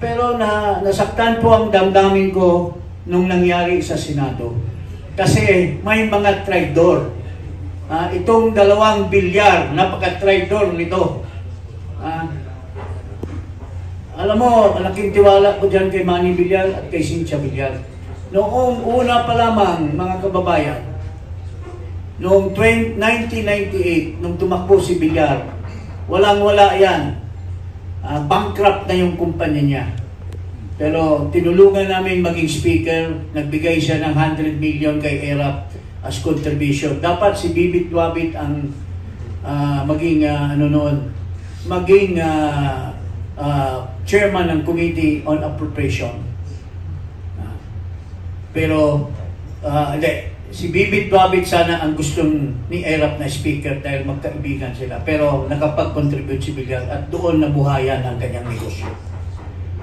Pero nasaktan po ang damdamin ko nung nangyari sa Senado. Kasi may mga traidor. Itong 2 bilyar, napaka-traidor nito. Alam mo, malaking tiwala ko dyan kay Manny Villar at kay Cynthia Villar. Noong una pa lamang, mga kababayan, noong 1998, nung tumakbo si Villar, walang-wala yan. Bankrupt na yung kumpanya niya. Pero tinulungan namin maging speaker, nagbigay siya ng 100 million kay ERAP as contribution. Dapat si Bibit Wabit ang maging chairman ng Committee on Appropriation. Pero si Bibit Wabit sana ang gustong ni ERAP na speaker dahil magkaibigan sila. Pero nakapag-contribute si Villar at doon nabuhayan ang kanyang negosyo.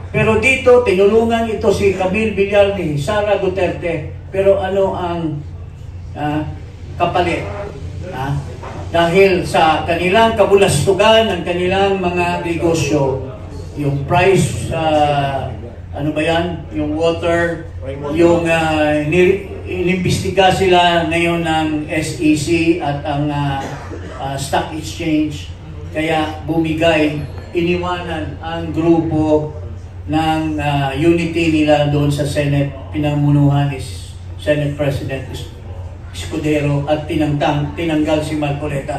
Pero dito, tinulungan ito si Camille Villar ni Sara Duterte. Pero ano ang kapalit? Dahil sa kanilang kabulastugan, ang kanilang mga negosyo, yung price, ano ba yan? Yung water, yung inimbestiga sila ngayon ng SEC at ang Stock Exchange. Kaya bumigay, iniwanan ang grupo ng unity nila doon sa Senate, pinamunuhan is Senate President Escudero at tinanggal si Marcoleta.